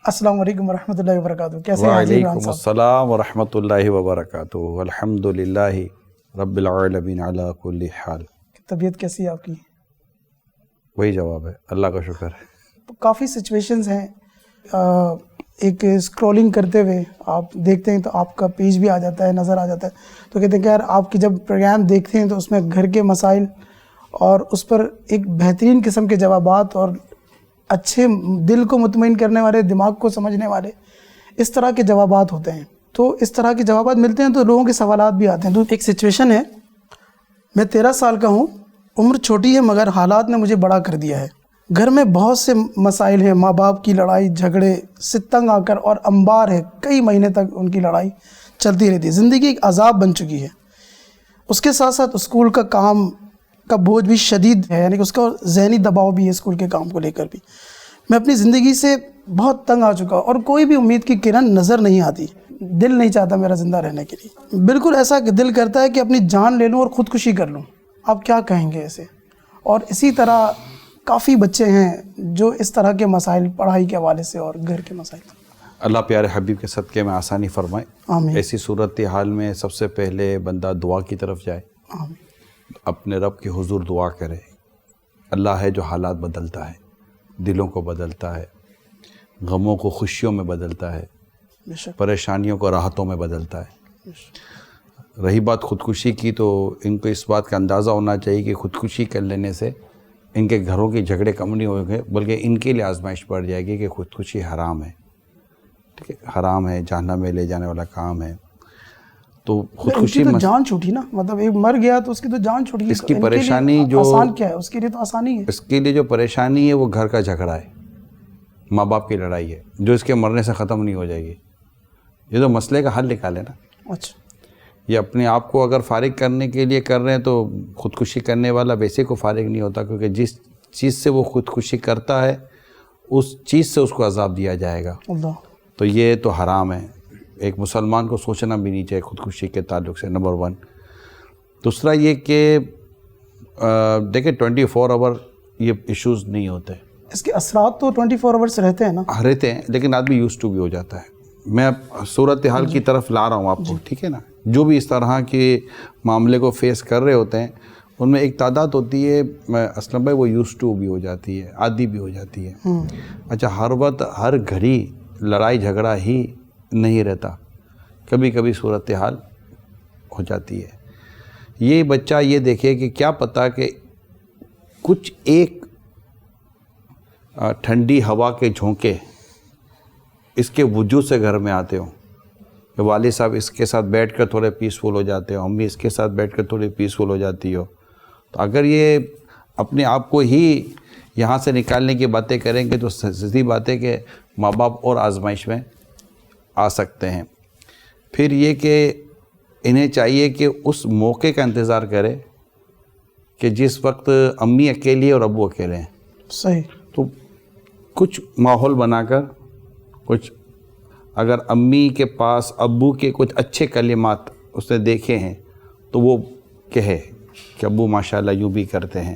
السلام علیکم ورحمۃ اللہ وبرکاتہ. کیسے ہیں؟ وعلیکم السلام ورحمۃ اللہ وبرکاتہ. الحمد للہ رب العالمین علی کل حال. طبیعت کیسی ہے آپ کی؟ وہی جواب ہے، اللہ کا شکر ہے. کافی سچویشنز ہیں، ایک اسکرولنگ کرتے ہوئے آپ دیکھتے ہیں تو آپ کا پیج بھی آ جاتا ہے، نظر آ جاتا ہے، تو کہتے ہیں کہ یار آپ کی جب پروگرام دیکھتے ہیں تو اس میں گھر کے مسائل اور اس پر ایک بہترین قسم کے جوابات اور اچھے دل کو مطمئن کرنے والے، دماغ کو سمجھنے والے اس طرح کے جوابات ہوتے ہیں. تو اس طرح کے جوابات ملتے ہیں تو لوگوں کے سوالات بھی آتے ہیں. تو ایک سچویشن ہے، میں 13 سال کا ہوں، عمر چھوٹی ہے مگر حالات نے مجھے بڑا کر دیا ہے. گھر میں بہت سے مسائل ہیں، ماں باپ کی لڑائی جھگڑے سے تنگ آ کر، اور انبار ہے، کئی مہینے تک ان کی لڑائی چلتی رہتی ہے. زندگی ایک عذاب بن چکی ہے. اس کے ساتھ ساتھ اسکول کا کام کا بوجھ بھی شدید ہے، یعنی کہ اس کا ذہنی دباؤ بھی ہے اسکول کے کام کو لے کر بھی. میں اپنی زندگی سے بہت تنگ آ چکا اور کوئی بھی امید کی کرن نظر نہیں آتی. دل نہیں چاہتا میرا زندہ رہنے کے لیے، بالکل ایسا دل کرتا ہے کہ اپنی جان لے لوں اور خودکشی کر لوں. آپ کیا کہیں گے ایسے؟ اور اسی طرح کافی بچے ہیں جو اس طرح کے مسائل، پڑھائی کے حوالے سے اور گھر کے مسائل. اللہ پیارے حبیب کے صدقے میں آسانی فرمائے. آمین. ایسی صورتحال میں سب سے پہلے بندہ دعا کی طرف جائے، آمین. اپنے رب کے حضور دعا کرے. اللہ ہے جو حالات بدلتا ہے، دلوں کو بدلتا ہے، غموں کو خوشیوں میں بدلتا ہے، بے شک. پریشانیوں کو راحتوں میں بدلتا ہے. رہی بات خودکشی کی، تو ان کو اس بات کا اندازہ ہونا چاہیے کہ خودکشی کر لینے سے ان کے گھروں کے جھگڑے کم نہیں ہوئے گے، بلکہ ان کے لیے آزمائش پڑ جائے گی کہ خودکشی حرام ہے. ٹھیک ہے، حرام ہے، جہنم میں لے جانے والا کام ہے. تو خودکشی تو جان چھوٹی نا، مطلب ایک مر گیا تو اس کی تو جان چھوٹی. اس کی پریشانی جو آسان کیا ہے، اس کے لیے تو آسانی ہے. اس کے لیے جو پریشانی ہے وہ گھر کا جھگڑا ہے، ماں باپ کی لڑائی ہے، جو اس کے مرنے سے ختم نہیں ہو جائے گی. یہ تو مسئلے کا حل نکالے نا. اچھا، یہ اپنے آپ کو اگر فارغ کرنے کے لیے کر رہے ہیں تو خودکشی کرنے والا ویسے کو فارغ نہیں ہوتا، کیونکہ جس چیز سے وہ خودکشی کرتا ہے اس چیز سے اس کو عذاب دیا جائے گا. اللہ. تو یہ تو حرام ہے. ایک مسلمان کو سوچنا بھی نہیں چاہیے خودکشی کے تعلق سے، نمبر 1. دوسرا یہ کہ دیکھیں 24 آور یہ ایشوز نہیں ہوتے. اس کے اثرات تو 24 آورس رہتے ہیں نا. رہتے ہیں، لیکن آدمی یوز ٹو بھی ہو جاتا ہے. میں صورتحال کی طرف لا رہا ہوں آپ کو، ٹھیک ہے نا. جو بھی اس طرح کے معاملے کو فیس کر رہے ہوتے ہیں ان میں ایک تعداد ہوتی ہے، اسلم بھائی، وہ یوز ٹو بھی ہو جاتی ہے، عادی بھی ہو جاتی ہے. اچھا، ہر وقت ہر گھڑی لڑائی جھگڑا ہی نہیں رہتا، کبھی کبھی صورتحال ہو جاتی ہے. یہ بچہ یہ دیکھے کہ کیا پتہ کہ کچھ ایک ٹھنڈی ہوا کے جھونکے اس کے وجود سے گھر میں آتے ہوں، کہ والد صاحب اس کے ساتھ بیٹھ کر تھوڑے پیسفل ہو جاتے ہو، امی اس کے ساتھ بیٹھ کر تھوڑی پیسفل ہو جاتی ہو. تو اگر یہ اپنے آپ کو ہی یہاں سے نکالنے کی باتیں کریں گے تو سیدھی بات ہے کہ ماں باپ اور آزمائش میں آ سکتے ہیں. پھر یہ کہ انہیں چاہیے کہ اس موقع کا انتظار کرے کہ جس وقت امی اکیلی اور ابو اکیلے ہیں. صحیح. تو کچھ ماحول بنا کر، کچھ اگر امی کے پاس ابو کے کچھ اچھے کلمات اس نے دیکھے ہیں تو وہ کہے کہ ابو ماشاءاللہ یوں بھی کرتے ہیں.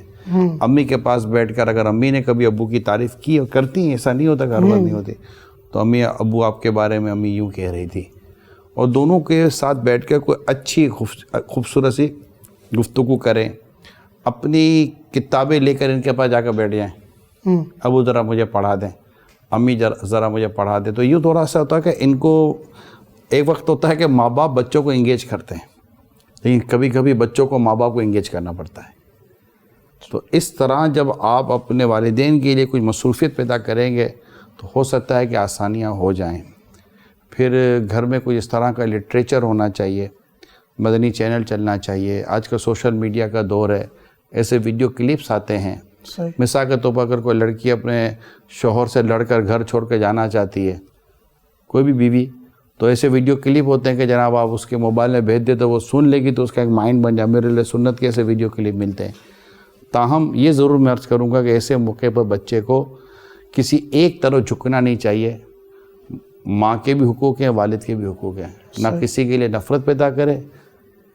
امی کے پاس بیٹھ کر اگر امی نے کبھی ابو کی تعریف کی اور کرتی ہیں، ایسا نہیں ہوتا کہ ہر بار نہیں ہوتی، تو امی ابو آپ کے بارے میں امی یوں کہہ رہی تھی، اور دونوں کے ساتھ بیٹھ کر کوئی اچھی خوبصورت سی گفتگو کریں. اپنی کتابیں لے کر ان کے پاس جا کر بیٹھ جائیں، ابو ذرا مجھے پڑھا دیں، امی ذرا مجھے پڑھا دیں. تو یہ تھوڑا سا ہوتا ہے کہ ان کو ایک وقت ہوتا ہے کہ ماں باپ بچوں کو انگیج کرتے ہیں، لیکن کبھی کبھی بچوں کو ماں باپ کو انگیج کرنا پڑتا ہے. تو اس طرح جب آپ اپنے والدین کے لیے کچھ مصروفیت پیدا کریں گے تو ہو سکتا ہے کہ آسانیاں ہو جائیں. پھر گھر میں کوئی اس طرح کا لٹریچر ہونا چاہیے، مدنی چینل چلنا چاہیے. آج کا سوشل میڈیا کا دور ہے، ایسے ویڈیو کلپس آتے ہیں. مثال کے طور پر اگر کوئی لڑکی اپنے شوہر سے لڑ کر گھر چھوڑ کے جانا چاہتی ہے، کوئی بھی بیوی، تو ایسے ویڈیو کلپ ہوتے ہیں کہ جناب آپ اس کے موبائل میں بھیج دے تو وہ سن لے گی، تو اس کا ایک مائنڈ بن جائے. میرے لیے سنت کے ایسے ویڈیو کلپ ملتے ہیں. تاہم یہ ضرور میں عرض کروں گا کہ ایسے موقع پر بچے کو کسی ایک طرف جھکنا نہیں چاہیے. ماں کے بھی حقوق ہیں، والد کے بھی حقوق ہیں. نہ کسی کے لیے نفرت پیدا کرے،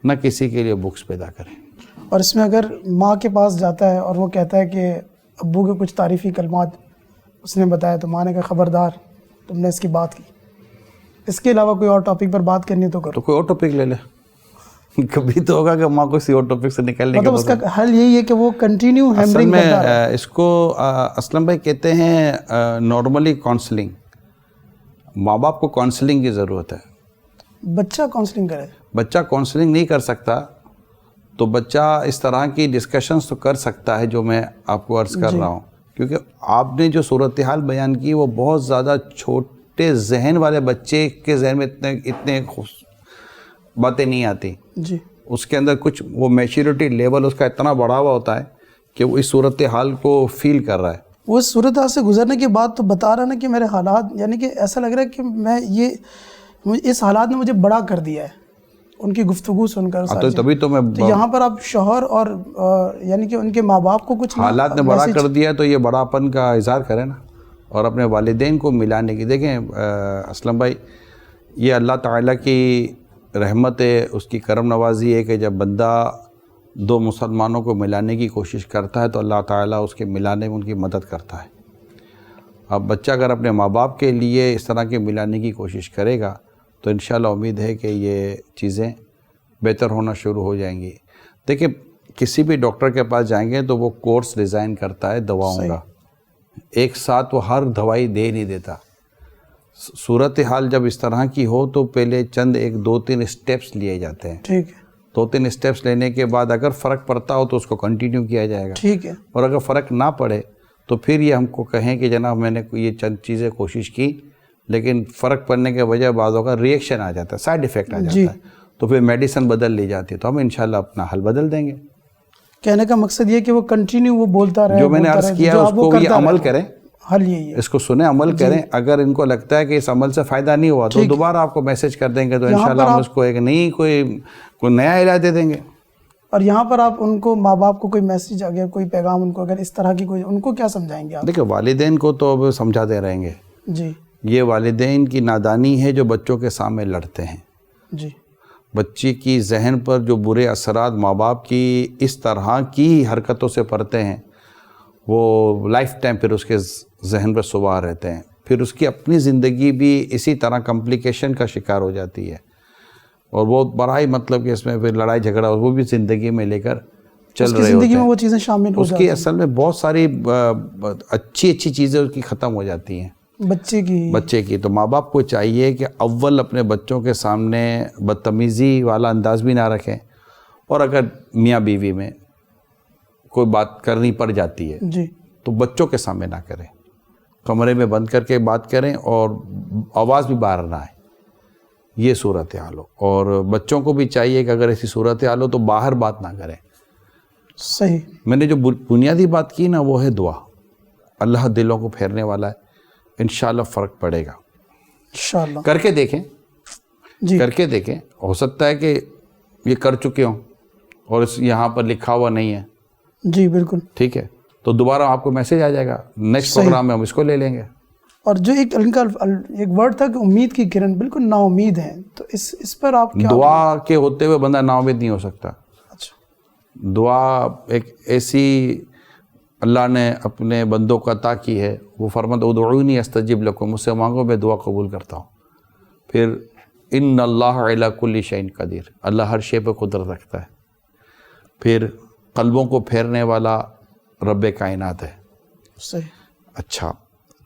نہ کسی کے لیے بغض پیدا کرے. اور اس میں اگر ماں کے پاس جاتا ہے اور وہ کہتا ہے کہ ابو کے کچھ تعریفی کلمات اس نے بتایا، تو ماں نے کہا خبردار، تم نے اس کی بات کی. اس کے علاوہ کوئی اور ٹاپک پر بات کرنی تو کرو. تو کوئی اور ٹاپک لے لے, کبھی تو ہوگا کہ ماں کو کسی اور ٹاپک سے نکلنے کے مطلب اس کا حل یہی ہے کہ وہ کنٹینیو ہیمرنگ کرتا رہے. اس کو اسلم بھائی کہتے ہیں نارملی کاؤنسلنگ. ماں باپ کو کاؤنسلنگ کی ضرورت ہے. بچہ کاؤنسلنگ کرے. بچہ کاؤنسلنگ نہیں کر سکتا تو بچہ اس طرح کی ڈسکشنز تو کر سکتا ہے جو میں آپ کو عرض کر رہا ہوں, کیونکہ آپ نے جو صورتحال بیان کی وہ بہت زیادہ چھوٹے ذہن والے بچے کے ذہن میں اتنے باتیں نہیں آتی. جی, اس کے اندر کچھ وہ میچورٹی لیول اس کا اتنا بڑھا ہوا ہوتا ہے کہ وہ اس صورتحال کو فیل کر رہا ہے. وہ اس صورتحال سے گزرنے کے بعد تو بتا رہا نا کہ میرے حالات, یعنی کہ ایسا لگ رہا ہے کہ میں اس حالات نے مجھے بڑا کر دیا ہے ان کی گفتگو سن کر. تو تبھی تو میں یہاں پر آپ شوہر اور یعنی کہ ان کے ماں باپ کو کچھ حالات نے بڑا کر دیا ہے تو یہ بڑا پن کا اظہار کریں نا, اور اپنے والدین کو ملانے کی. دیکھیں اسلم بھائی, یہ اللہ تعالیٰ کی رحمت ہے, اس کی کرم نوازی ہے کہ جب بندہ دو مسلمانوں کو ملانے کی کوشش کرتا ہے تو اللہ تعالیٰ اس کے ملانے میں ان کی مدد کرتا ہے. اب بچہ اگر اپنے ماں باپ کے لیے اس طرح کے ملانے کی کوشش کرے گا تو انشاءاللہ امید ہے کہ یہ چیزیں بہتر ہونا شروع ہو جائیں گی. دیکھیں کسی بھی ڈاکٹر کے پاس جائیں گے تو وہ کورس ڈیزائن کرتا ہے دواؤں کا, ایک ساتھ وہ ہر دوائی دے نہیں دیتا. صورتحال جب اس طرح کی ہو تو پہلے چند 2-3 اسٹیپس لیے جاتے ہیں. ٹھیک ہے. 2-3 اسٹیپس لینے کے بعد اگر فرق پڑتا ہو تو اس کو کنٹینیو کیا جائے گا. ٹھیک ہے. اور اگر فرق نہ پڑے تو پھر یہ ہم کو کہیں کہ جناب میں نے یہ چند چیزیں کوشش کی لیکن فرق پڑنے کے وجہ بعضوں کا ریئیکشن آ جاتا ہے, سائیڈ ایفیکٹ آ جاتا ہے, تو پھر میڈیسن بدل لی جاتی ہے. تو ہم انشاءاللہ اپنا حل بدل دیں گے. کہنے کا مقصد یہ کہ وہ کنٹینیو وہ بولتا رہے, جو میں نے عرض کیا اس کو یہ عمل کریں, حل یہی ہے. اس کو سنیں, عمل کریں. اگر ان کو لگتا ہے کہ اس عمل سے فائدہ نہیں ہوا تو دوبارہ آپ کو میسج کر دیں گے, تو انشاءاللہ ہم اس کو ایک نئی کوئی نیا علاج دے دیں گے. اور یہاں پر آپ ان کو ماں باپ کو کوئی میسج اگر کوئی پیغام ان کو اگر اس طرح کی کوئی, ان کو کیا سمجھائیں گے آپ؟ دیکھیں والدین کو تو اب سمجھاتے رہیں گے. جی. یہ والدین کی نادانی ہے جو بچوں کے سامنے لڑتے ہیں. جی. بچی کی ذہن پر جو برے اثرات ماں باپ کی اس طرح کی حرکتوں سے پڑتے ہیں وہ لائف ٹائم پھر اس کے ذہن پر سوار رہتے ہیں. پھر اس کی اپنی زندگی بھی اسی طرح کمپلیکیشن کا شکار ہو جاتی ہے, اور وہ بڑا ہی مطلب کہ اس میں پھر لڑائی جھگڑا وہ بھی زندگی میں لے کر چل رہے ہوتے ہیں. زندگی میں وہ چیزیں شامل ہو جاتی ہیں. اس کی اصل میں بہت ساری اچھی چیزیں اس کی ختم ہو جاتی ہیں بچے کی. تو ماں باپ کو چاہیے کہ اول اپنے بچوں کے سامنے بدتمیزی والا انداز بھی نہ رکھیں, اور اگر میاں بیوی میں کوئی بات کرنی پڑ جاتی ہے جی تو بچوں کے سامنے نہ کریں, کمرے میں بند کر کے بات کریں اور آواز بھی باہر نہ آئے. یہ صورتحال ہو, اور بچوں کو بھی چاہیے کہ اگر ایسی صورتحال ہو تو باہر بات نہ کریں. صحیح. میں نے جو بنیادی بات کی نا وہ ہے دعا. اللہ دلوں کو پھیرنے والا ہے, انشاءاللہ فرق پڑے گا. انشاءاللہ کر کے دیکھیں. جی کر کے دیکھیں, ہو سکتا ہے کہ یہ کر چکے ہوں اور یہاں پر لکھا ہوا نہیں ہے. جی بالکل ٹھیک ہے, تو دوبارہ آپ کو میسج آ جائے گا, نیکسٹ پروگرام میں ہم اس کو لے لیں گے. اور جو ایک ورڈ تھا کہ امید کی کرن, بالکل نا امید ہیں, تو اس پر آپ کیا؟ دعا کے ہوتے ہوئے بندہ نا امید نہیں ہو سکتا. اچھا. دعا ایک ایسی اللہ نے اپنے بندوں کو عطا کی ہے, وہ فرماتا ادعونی استجب لکم, مجھ سے مانگو میں دعا قبول کرتا ہوں. پھر ان اللہ علی کل شیء قدیر, اللہ ہر شے پہ قدرت رکھتا ہے. پھر قلبوں کو پھیرنے والا رب کائنات ہے. صحیح. اچھا,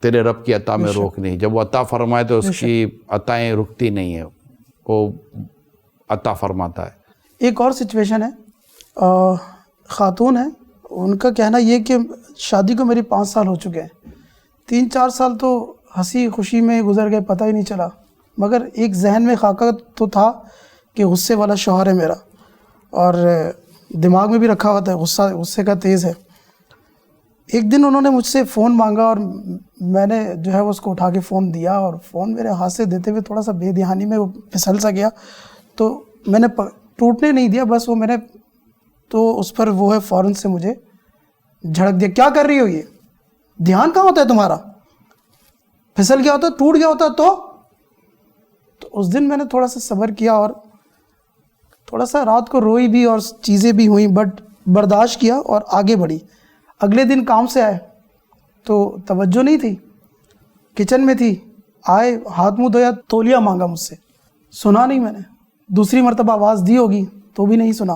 تیرے رب کی عطا میں روک نہیں, جب وہ عطا فرمائے تو اس کی عطائیں رکتی نہیں ہیں, وہ عطا فرماتا ہے. ایک اور سچویشن ہے, خاتون ہے, ان کا کہنا یہ کہ شادی کو میری 5 سال ہو چکے ہیں, 3-4 سال تو ہنسی خوشی میں گزر گئے, پتہ ہی نہیں چلا, مگر ایک ذہن میں خاکہ تو تھا کہ غصے والا شوہر ہے میرا, اور دماغ میں بھی رکھا ہوا تھا غصے کا تیز ہے. ایک دن انہوں نے مجھ سے فون مانگا اور میں نے جو ہے اس کو اٹھا کے فون دیا, اور فون میرے ہاتھ سے دیتے ہوئے تھوڑا سا بے دھیانی میں وہ پھسل سا گیا, تو میں نے ٹوٹنے نہیں دیا, بس وہ میں نے تو اس پر وہ ہے فوراً سے مجھے جھڑک دیا, کیا کر رہی ہو, یہ دھیان کہاں ہوتا ہے تمہارا, پھسل گیا ہوتا, ٹوٹ گیا ہوتا تو اس دن میں نے تھوڑا سا صبر کیا اور تھوڑا سا رات کو روئی بھی اور چیزیں بھی ہوئیں, بٹ برداشت کیا اور آگے بڑھی. اگلے دن کام سے آئے تو توجہ نہیں تھی, کچن میں تھی, آئے, ہاتھ منہ دھویا, تولیہ مانگا مجھ سے, سنا نہیں میں نے. دوسری مرتبہ آواز دی ہوگی تو بھی نہیں سنا,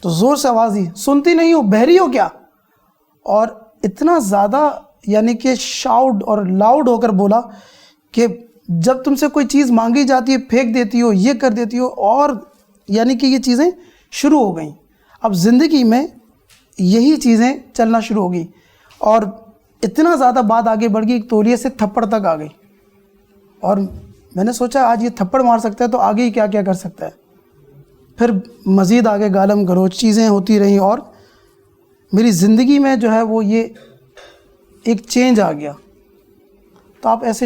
تو زور سے آواز دی, سنتی نہیں ہو, بہری ہو کیا؟ اور اتنا زیادہ یعنی کہ شاؤڈ اور لاؤڈ ہو کر بولا کہ جب تم سے کوئی چیز مانگی جاتی ہے پھینک دیتی ہو, یہ کر دیتی ہو, اور یعنی کہ یہ چیزیں شروع ہو گئیں. اب زندگی میں یہی چیزیں چلنا شروع ہو گئی, اور اتنا زیادہ بات آگے بڑھ گئی, تولیے سے تھپڑ تک آ گئی. اور میں نے سوچا آج یہ تھپڑ مار سکتا ہے تو آگے ہی کیا کیا کر سکتا ہے. پھر مزید آگے گالم گلوچ چیزیں ہوتی رہیں, اور میری زندگی میں جو ہے وہ یہ ایک چینج آ گیا. تو آپ ایسے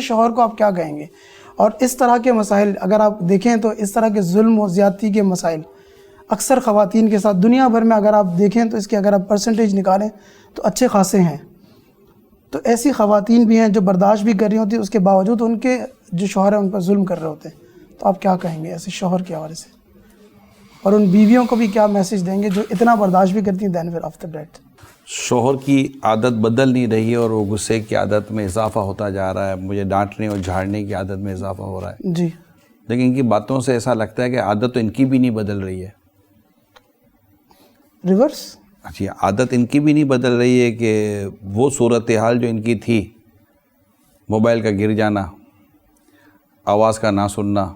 شوہر کو آپ کیا کہیں گے؟ اور اس طرح کے مسائل اگر آپ دیکھیں تو اس طرح کے ظلم و زیادتی کے مسائل اکثر خواتین کے ساتھ دنیا بھر میں اگر آپ دیکھیں تو اس کے اگر آپ پرسنٹیج نکالیں تو اچھے خاصے ہیں. تو ایسی خواتین بھی ہیں جو برداشت بھی کر رہی ہوتی ہیں, اس کے باوجود ان کے جو شوہر ہیں ان پر ظلم کر رہے ہوتے ہیں. تو آپ کیا کہیں گے ایسے شوہر کے حوالے سے, اور ان بیویوں کو بھی کیا میسج دیں گے جو اتنا برداشت بھی کرتی ہیں دین پھر آفٹر دیٹ؟ شوہر کی عادت بدل نہیں رہی ہے اور وہ غصے کی عادت میں اضافہ ہوتا جا رہا ہے, مجھے ڈانٹنے اور جھاڑنے کی عادت میں اضافہ ہو رہا ہے. جی. لیکن ان کی باتوں سے ایسا لگتا ہے کہ عادت تو ان کی بھی نہیں بدل رہی ہے. ریورس؟ جی, عادت ان کی بھی نہیں بدل رہی ہے کہ وہ صورتحال جو ان کی تھی, موبائل کا گر جانا, آواز کا نہ سننا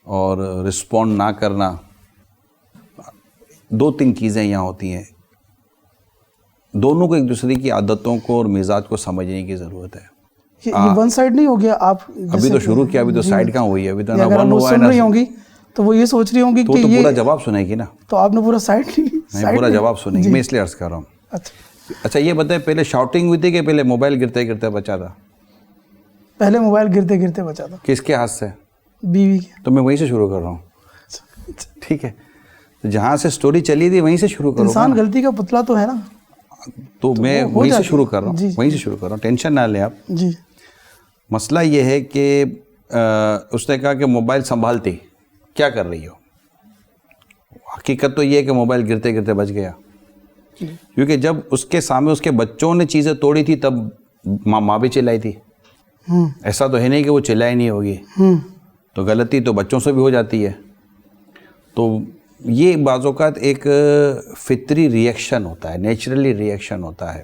اور رسپونڈ نہ کرنا, 2-3 چیزیں یہاں ہوتی ہیں. دونوں کو ایک دوسرے کی عادتوں کو اور مزاج کو سمجھنے کی ضرورت ہے. یہ ون سائڈ نہیں ہو گیا. آپ ابھی تو شروع کیا, ابھی تو سائڈ کہاں ہوئی ہے, ابھی تو نہ اگر ون وہ ہوا سن ہے رہی ہوں گی تو وہ یہ سوچ رہی ہوں گی کہ تو یہ پورا جواب سنے گی نا. تو آپ نے پورا سائڈ نہیں, پورا جواب سنے گی, میں اس لیے عرض کر رہا ہوں. اچھا یہ بتائیں, پہلے شاؤٹنگ ہوئی تھی کہ پہلے موبائل گرتے گرتے بچا تھا؟ پہلے موبائل گرتے گرتے بچا تھا. کس کے ہاتھ سے؟ بیوی کے. تو میں وہیں سے شروع کر رہا ہوں. ٹھیک ہے, تو جہاں سے سٹوری چلی تھی وہیں سے شروع کروں. انسان غلطی کا پتلا تو ہے نا, تو میں وہیں سے شروع کر رہا ہوں, وہیں سے شروع کر رہا ہوں, ٹینشن نہ لیں آپ. جی. مسئلہ یہ ہے کہ اس نے کہا کہ موبائل سنبھالتی کیا کر رہی ہو. حقیقت تو یہ ہے کہ موبائل گرتے گرتے بچ گیا, کیونکہ جب اس کے سامنے اس کے بچوں نے چیزیں توڑی تھی تب ماں بھی چلائی تھی. ایسا تو ہے نہیں کہ وہ چلائی نہیں ہوگی, تو غلطی تو بچوں سے بھی ہو جاتی ہے. تو یہ بعض اوقات ایک فطری ریئیکشن ہوتا ہے, نیچرلی ریئیکشن ہوتا ہے.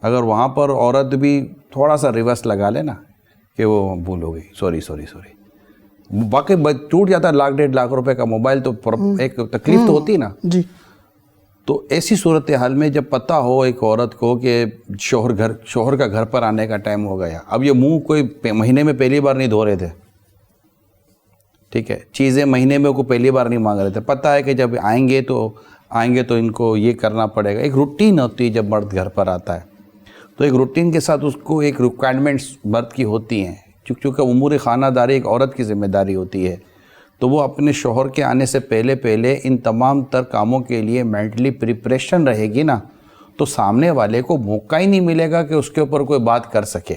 اگر وہاں پر عورت بھی تھوڑا سا ریورس لگا لے نا کہ وہ بھول ہو گئی, سوری, باقی ٹوٹ جاتا ہے 1.5 لاکھ روپے کا موبائل, تو ایک تکلیف تو ہوتی ہے نا. جی. تو ایسی صورتحال میں جب پتہ ہو ایک عورت کو کہ شوہر کا گھر پر آنے کا ٹائم ہو گیا, اب یہ منہ کوئی مہینے میں پہلی بار نہیں دھو رہے تھے, ٹھیک ہے, چیزیں مہینے میں کو پہلی بار نہیں مانگ رہے تھے, پتہ ہے کہ جب آئیں گے تو ان کو یہ کرنا پڑے گا. ایک روٹین ہوتی ہے جب مرد گھر پر آتا ہے, تو ایک روٹین کے ساتھ اس کو ایک ریکوائرمنٹس مرد کی ہوتی ہیں, چونکہ امور خانہ داری ایک عورت کی ذمہ داری ہوتی ہے. تو وہ اپنے شوہر کے آنے سے پہلے ان تمام تر کاموں کے لیے مینٹلی پریپریشن رہے گی نا, تو سامنے والے کو موقع ہی نہیں ملے گا کہ اس کے اوپر کوئی بات کر سکے.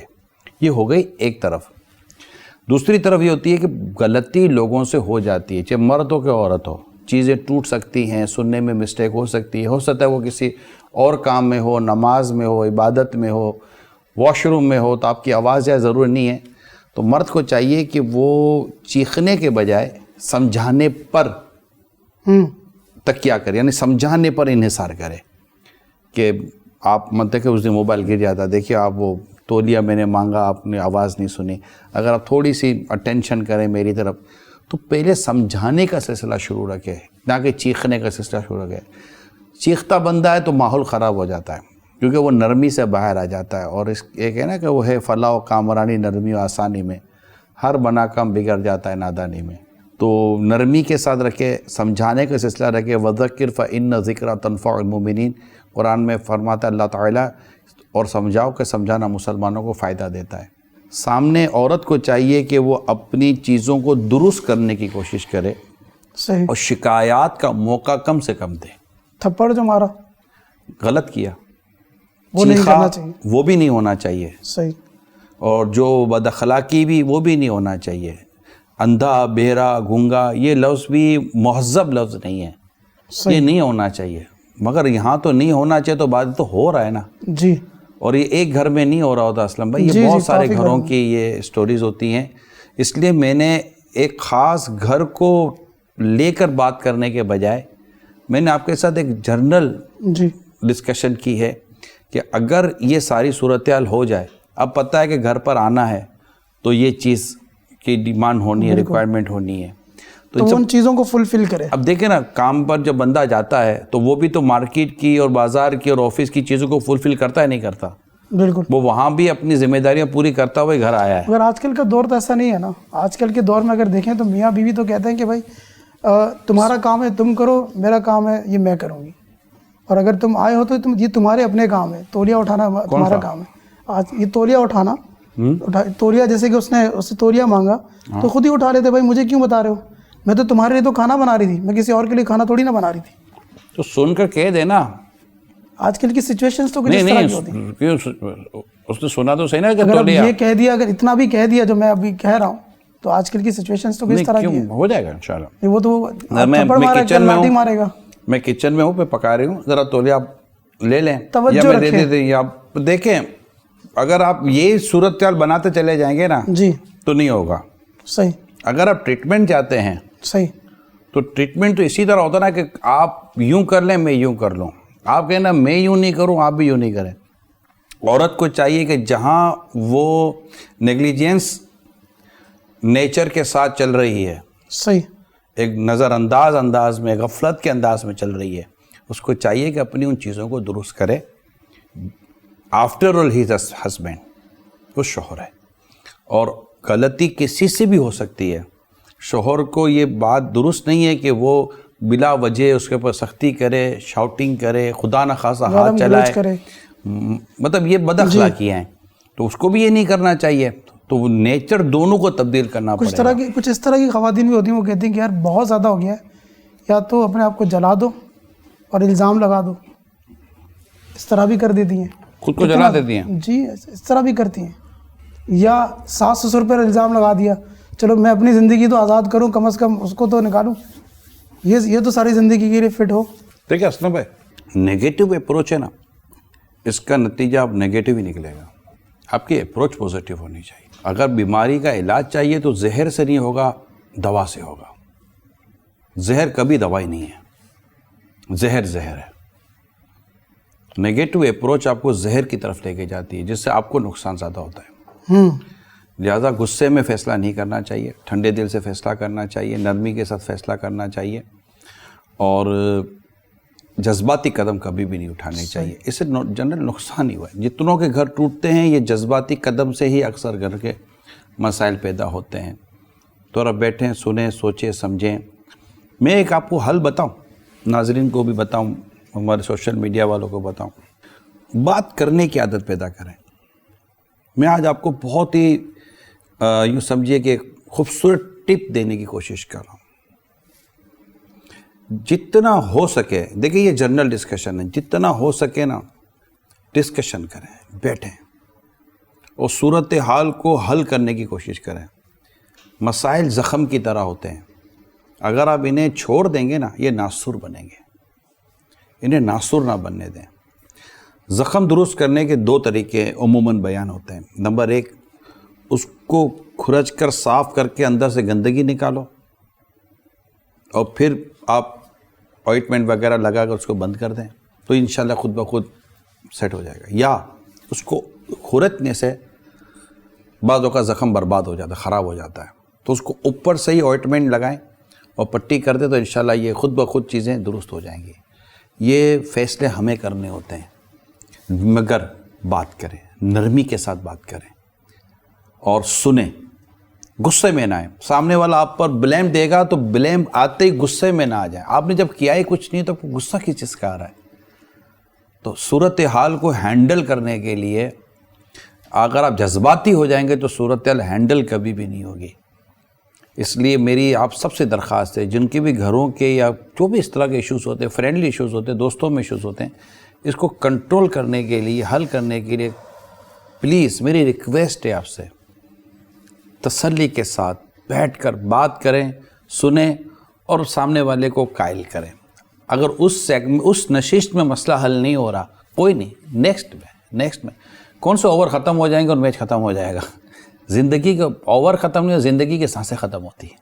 یہ ہو گئی ایک طرف. دوسری طرف یہ ہوتی ہے کہ غلطی لوگوں سے ہو جاتی ہے, چاہے مرد ہو کہ عورت ہو, چیزیں ٹوٹ سکتی ہیں, سننے میں مسٹیک ہو سکتی ہے, ہو سکتا ہے وہ کسی اور کام میں ہو, نماز میں ہو, عبادت میں ہو, واش روم میں ہو, تو آپ کی آواز جائے ضروری نہیں ہے. تو مرد کو چاہیے کہ وہ چیخنے کے بجائے سمجھانے پر تکیہ کرے, یعنی سمجھانے پر انحصار کرے. کہ آپ مطلب کہ اس دن موبائل گر جاتا, دیکھیے آپ وہ تولیہ میں نے مانگا, آپ نے آواز نہیں سنی, اگر آپ تھوڑی سی اٹینشن کریں میری طرف, تو پہلے سمجھانے کا سلسلہ شروع رکھے, نہ کہ چیخنے کا سلسلہ شروع رکھے. چیختا بندہ ہے تو ماحول خراب ہو جاتا ہے, کیونکہ وہ نرمی سے باہر آ جاتا ہے. اور ایک ہے نا کہ وہ ہے فلاح و کامرانی نرمی و آسانی میں, ہر بنا کام بگڑ جاتا ہے نادانی میں. تو نرمی کے ساتھ رکھے, سمجھانے کا سلسلہ رکھے. وَذَكِّرْ فَإِنَّ ذِكْرَ تَنفَعُ الْمُؤْمِنِينَ, قرآن میں فرماتا ہے اللہ تعالیٰ, اور سمجھاؤ کہ سمجھانا مسلمانوں کو فائدہ دیتا ہے. سامنے عورت کو چاہیے کہ وہ اپنی چیزوں کو درست کرنے کی کوشش کرے, صحیح, اور شکایات کا موقع کم سے کم دے. تھپڑ جو مارا, غلط کیا, وہ نہیں کرنا چاہیے, وہ بھی نہیں ہونا چاہیے. صحیح. اور جو بد اخلاقی بھی, وہ بھی نہیں ہونا چاہیے. اندھا, بہرا, گونگا, یہ لفظ بھی مہذب لفظ نہیں ہے, یہ نہیں ہونا چاہیے. مگر یہاں تو نہیں ہونا چاہیے, تو بات تو ہو رہا ہے نا. جی. اور یہ ایک گھر میں نہیں ہو رہا ہوتا اسلم بھائی, یہ بہت سارے گھروں کی یہ سٹوریز ہوتی ہیں. اس لیے میں نے ایک خاص گھر کو لے کر بات کرنے کے بجائے میں نے آپ کے ساتھ ایک جنرل ڈسکشن کی ہے کہ اگر یہ ساری صورتحال ہو جائے, اب پتہ ہے کہ گھر پر آنا ہے تو یہ چیز کی ڈیمانڈ ہونی ہے, ریکوائرمنٹ ہونی ہے, تو ان چیزوں کو فلفل کرے. اب دیکھیں نا, کام پر جب بندہ جاتا ہے تو وہ بھی تو مارکیٹ کی اور بازار کی اور آفس کی چیزوں کو فلفل کرتا ہے نہیں کرتا؟ بالکل, وہ وہاں بھی اپنی ذمہ داریاں پوری کرتا ہوئے گھر آیا ہے. اگر آج کل کا دور تو ایسا نہیں ہے نا, آج کل کے دور میں اگر دیکھیں تو میاں بیوی تو کہتے ہیں کہ بھائی تمہارا کام ہے تم کرو, میرا کام ہے یہ میں کروں گی, اور اگر تم آئے ہو تو یہ تمہارے اپنے کام ہے. تولیہ اٹھانا تمہارا کام ہے. آج یہ تولیہ اٹھانا, تولیہ جیسے کہ اس سے تولیہ مانگا تو خود ہی اٹھا لیتے, بھائی مجھے کیوں بتا رہے ہو, میں تو تمہارے لیے تو کھانا بنا رہی تھی, میں کسی اور کے لیے کھانا تھوڑی نہ بنا رہی تھی. تو سن کر کہہ دینا. آج کل کی سچویشنز تو کچھ اس طرح کی ہوتی ہیں. کیوں اس نے سنا تو صحیح نا کہ اگر یہ کہہ دیا, اگر اتنا بھی کہہ دیا جو میں ابھی کہہ رہا ہوں, تو آج کل کی سچویشنز تو کس طرح کی ہیں. ہو جائے گا انشاءاللہ. وہ تو لاٹھی مارے گا. میں کچن میں ہوں, پہ پکا رہی ہوں, ذرا تولیہ آپ لے لیں یا میں دے دیتے, یا آپ دیکھیں اگر آپ یہ صورتحال بناتے چلے جائیں گے نا جی تو نہیں ہوگا. صحیح. اگر آپ ٹریٹمنٹ چاہتے ہیں صحیح, تو ٹریٹمنٹ تو اسی طرح ہوتا نا کہ آپ یوں کر لیں میں یوں کر لوں, آپ کہنا میں یوں نہیں کروں آپ بھی یوں نہیں کریں. عورت کو چاہیے کہ جہاں وہ نیگلیجنس نیچر کے ساتھ چل رہی ہے, صحیح, ایک نظر انداز میں, غفلت کے انداز میں چل رہی ہے, اس کو چاہیے کہ اپنی ان چیزوں کو درست کرے. آفٹر آل ہی از ہسبینڈ, وہ شوہر ہے, اور غلطی کسی سے بھی ہو سکتی ہے. شوہر کو یہ بات درست نہیں ہے کہ وہ بلا وجہ اس کے اوپر سختی کرے, شاؤٹنگ کرے, خدا نخواستہ ہاتھ چلائے, مطلب یہ بد اخلاقیاں ہیں, تو اس کو بھی یہ نہیں کرنا چاہیے. تو وہ نیچر دونوں کو تبدیل کرنا پڑے گا. کچھ اس طرح کی خواتین بھی ہوتی ہیں, وہ کہتی ہیں کہ یار بہت زیادہ ہو گیا ہے, یا تو اپنے آپ کو جلا دو اور الزام لگا دو. اس طرح بھی کر دیتی ہیں, خود کو جلا دیتی ہیں. جی اس طرح بھی کرتی ہیں. یا ساس سسر پر الزام لگا دیا, چلو میں اپنی زندگی تو آزاد کروں, کم از کم اس کو تو نکالوں, یہ تو ساری زندگی کے لیے فٹ ہو. دیکھیں اسلم بھائی, نیگیٹو اپروچ ہے نا, اس کا نتیجہ اب نیگیٹو ہی نکلے گا. آپ کی اپروچ پوزیٹیو ہونی چاہیے. اگر بیماری کا علاج چاہیے تو زہر سے نہیں ہوگا, دوا سے ہوگا. زہر کبھی دوائی نہیں ہے, زہر ہے. نیگیٹو اپروچ آپ کو زہر کی طرف لے کے جاتی ہے, جس سے آپ کو نقصان زیادہ ہوتا ہے. لہٰذا غصے میں فیصلہ نہیں کرنا چاہیے, ٹھنڈے دل سے فیصلہ کرنا چاہیے, نرمی کے ساتھ فیصلہ کرنا چاہیے, اور جذباتی قدم کبھی بھی نہیں اٹھانے چاہیے. اس سے جنرل نقصان ہی ہوا ہے. جتنوں کے گھر ٹوٹتے ہیں یہ جذباتی قدم سے ہی اکثر گھر کے مسائل پیدا ہوتے ہیں. تو اب بیٹھیں, سنیں, سوچیں, سمجھیں. میں ایک آپ کو حل بتاؤں, ناظرین کو بھی بتاؤں, ہمارے سوشل میڈیا والوں کو بتاؤں. بات کرنے کی عادت پیدا کریں. میں آج آپ کو بہت ہی یوں سمجھیے کہ خوبصورت ٹپ دینے کی کوشش کر رہا ہوں. جتنا ہو سکے, دیکھیں یہ جنرل ڈسکشن ہے, جتنا ہو سکے نا ڈسکشن کریں, بیٹھیں اور صورتحال کو حل کرنے کی کوشش کریں. مسائل زخم کی طرح ہوتے ہیں, اگر آپ انہیں چھوڑ دیں گے نا یہ ناسور بنیں گے. انہیں ناسور نہ بننے دیں. زخم درست کرنے کے 2 طریقے عموماً بیان ہوتے ہیں. نمبر 1, اس کو کھرچ کر صاف کر کے اندر سے گندگی نکالو, اور پھر آپ آئنٹمنٹ وغیرہ لگا کر اس کو بند کر دیں, تو انشاءاللہ خود بخود سیٹ ہو جائے گا. یا اس کو کھرچنے سے بعض اوقات زخم برباد ہو جاتا ہے, خراب ہو جاتا ہے, تو اس کو اوپر سے ہی آئنٹمنٹ لگائیں اور پٹی کر دیں, تو انشاءاللہ یہ خود بخود چیزیں درست ہو جائیں گی. یہ فیصلے ہمیں کرنے ہوتے ہیں, مگر بات کریں, نرمی کے ساتھ بات کریں اور سنیں. غصے میں نہ آئیں. سامنے والا آپ پر بلیم دے گا تو بلیم آتے ہی غصے میں نہ آ جائیں. آپ نے جب کیا ہی کچھ نہیں تو غصہ کس چیز کا آ رہا ہے. تو صورتحال کو ہینڈل کرنے کے لیے اگر آپ جذباتی ہو جائیں گے تو صورتحال ہینڈل کبھی بھی نہیں ہوگی. اس لیے میری آپ سب سے درخواست ہے, جن کے بھی گھروں کے یا جو بھی اس طرح کے ایشوز ہوتے ہیں, فرینڈلی ایشوز ہوتے ہیں, دوستوں میں ایشوز ہوتے ہیں, اس کو کنٹرول کرنے کے لیے, حل کرنے کے لیے پلیز میری ریکویسٹ ہے آپ سے, تسلی کے ساتھ بیٹھ کر بات کریں, سنیں اور سامنے والے کو قائل کریں. اگر اس نشست میں مسئلہ حل نہیں ہو رہا, کوئی نہیں, نیکسٹ میں کون سے اوور ختم ہو جائیں گے اور میچ ختم ہو جائے گا. زندگی کا اوور ختم نہیں، زندگی کی سانسیں ختم ہوتی ہیں.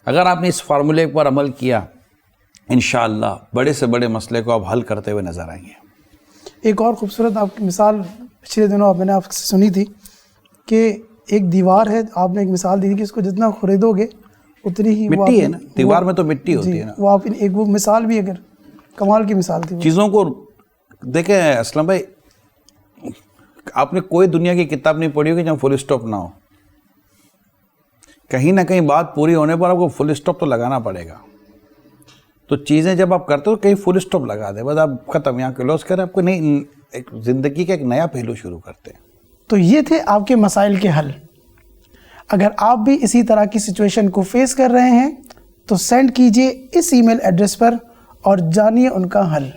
اگر آپ نے اس فارمولے پر عمل کیا انشاءاللہ بڑے سے بڑے مسئلے کو آپ حل کرتے ہوئے نظر آئیں گے. ایک اور خوبصورت آپ کی مثال پچھلے دنوں میں نے آپ سے سنی تھی کہ ایک دیوار ہے، آپ نے ایک مثال دی تھی کہ اس کو جتنا خریدو گے اتنی ہی مٹی ہے نا، دیوار میں تو مٹی ہوتی ہے نا. وہ آپ ایک وہ مثال بھی اگر کمال کی مثال تھی. چیزوں کو دیکھیں اسلم بھائی، آپ نے کوئی دنیا کی کتاب نہیں پڑھی ہوگی جہاں فل اسٹاپ نہ ہو. کہیں نہ کہیں بات پوری ہونے پر آپ کو فل اسٹاپ تو لگانا پڑے گا. تو چیزیں جب آپ کرتے ہو کہیں فل اسٹاپ لگا دیں، بس آپ ختم، یہاں کلوز کریں، آپ کو نہیں ایک زندگی کا ایک نیا پہلو شروع کرتے ہیں. تو یہ تھے آپ کے مسائل کے حل. اگر آپ بھی اسی طرح کی سچویشن کو فیس کر رہے ہیں تو سینڈ کیجئے اس ای میل ایڈریس پر اور جانیے ان کا حل.